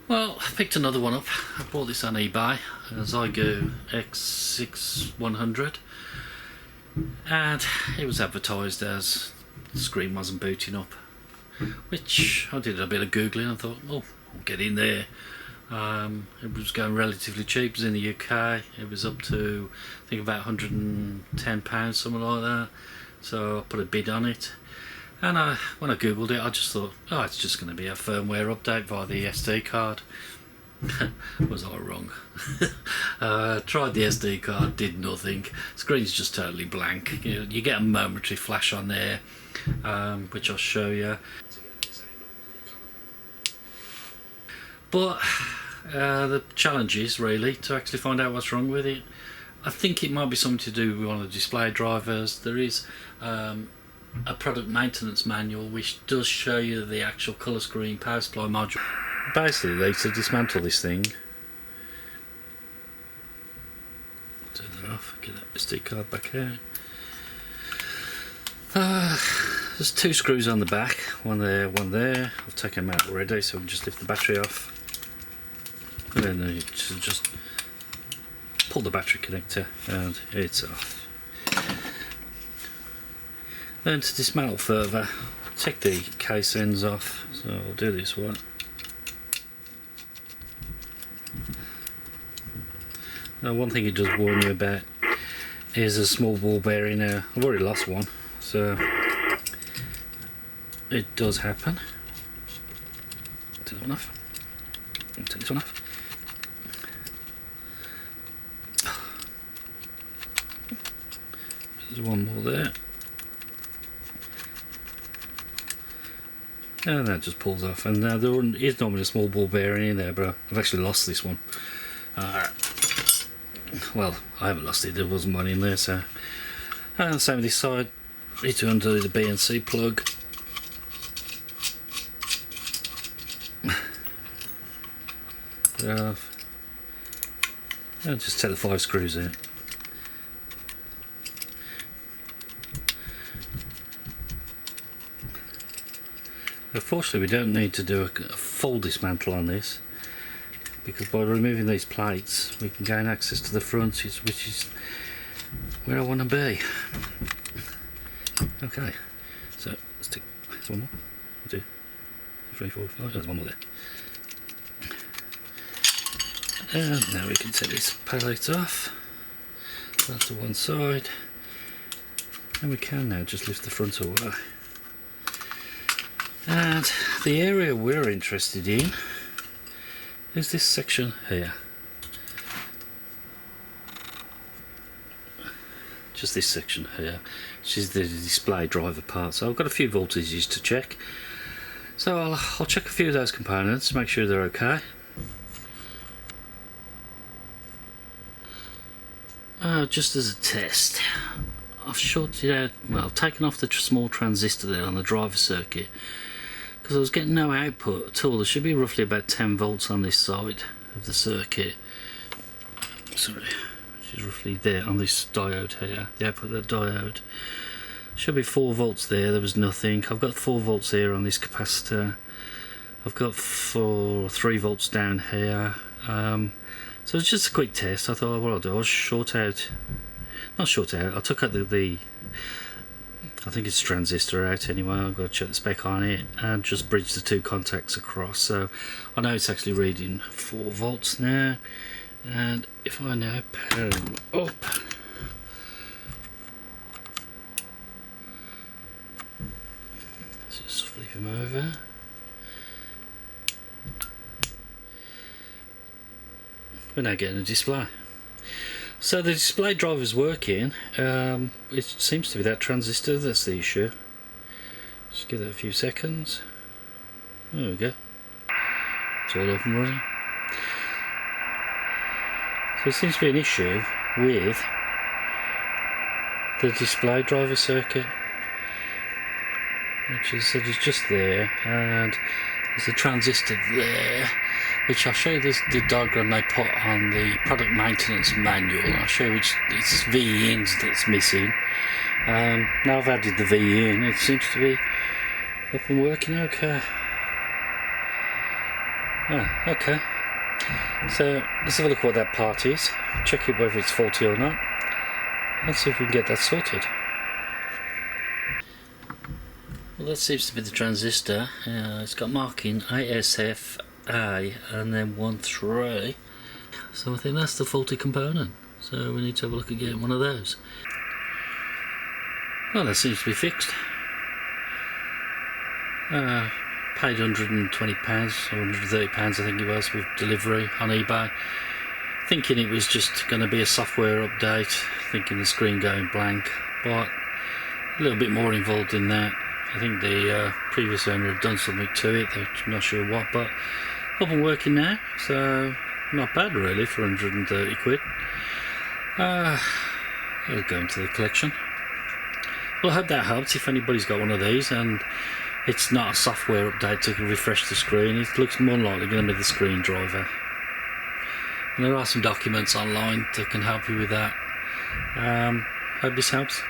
Well, I picked another one up. I bought this on eBay, a Xiegu X6100, and it was advertised as the screen wasn't booting up, which I did a bit of googling and thought, oh, I'll get in there. It was going relatively cheap. It was in the UK. It was up to, I think, about £110, something like that. So I put a bid on it, and when I googled it, I just thought, oh, it's just going to be a firmware update via the SD card. Was I wrong? Tried the SD card, did nothing. Screen's just totally blank. You get a momentary flash on there, which I'll show you. But the challenge is really to actually find out what's wrong with it. I think it might be something to do with one of the display drivers. There is a product maintenance manual which does show you the actual colour screen power supply module. Basically, to dismantle this thing, turn that off, get that SD card back out. There's two screws on the back, one there, one there. I've taken them out already, so we can just lift the battery off. And then you just pull the battery connector and it's off. Then to dismantle further, take the case ends off. So I'll do this one. Now, one thing it does warn you about is a small ball bearing there. I've already lost one, so it does happen. Take that one off. Take this one off. There's one more there. And that just pulls off. And there is normally a small ball bearing in there, but I've actually lost this one. Well, I haven't lost it, there wasn't one in there, so. And same with this side. Need to undo the B and C plug. And just take the 5 screws in. Unfortunately, we don't need to do a full dismantle on this, because by removing these plates we can gain access to the front, which is where I want to be. Okay, so let's take one more. 1, 2, 3, 4, 5. There's one more there. And now we can take this pallet off. That's to one side, and we can now just lift the front away. And the area we're interested in is this section here. Just this section here, which is the display driver part. So I've got a few voltages to check. So I'll check a few of those components, make sure they're okay. Just as a test, I've shorted out, well, I've taken off the small transistor there on the driver circuit, because I was getting no output at all. There should be roughly about 10 volts on this side of the circuit. Sorry, which is roughly there on this diode here, the output of the diode. Should be 4 volts there, there was nothing. I've got 4 volts here on this capacitor. I've got 3 volts down here. So it's just a quick test. I thought, what I'll do, I'll short out, not short out, I took out the I think it's transistor out anyway. I've got to check the spec on it and just bridge the 2 contacts across. So I know it's actually reading 4 volts now, and if I now power them up, let's just flip him over. We're now getting a display. So the display driver's working. It seems to be that transistor that's the issue. Just give that a few seconds. There we go. It's all up and running. So it seems to be an issue with the display driver circuit, which is just there, and there's a transistor there, which I'll show you the diagram they put on the product maintenance manual. I'll show you which it's V-ins that's missing. Now I've added the V-in, it seems to be up and working okay. Ah, okay. So let's have a look at what that part is, check it whether it's faulty or not. Let's see if we can get that sorted. Well, that seems to be the transistor. It's got marking ASFA and then 13. So I think that's the faulty component. So we need to have a look at getting one of those. Well, that seems to be fixed. Paid £120 or £130 I think it was with delivery on eBay, thinking it was just going to be a software update, thinking the screen going blank, but a little bit more involved in that. I think the previous owner had done something to it, I'm not sure what, but up and working now, so not bad really for 130 quid. It'll go into the collection. Well, I hope that helps if anybody's got one of these and it's not a software update to refresh the screen. It looks more likely going to be the screen driver. And there are some documents online that can help you with that. Hope this helps.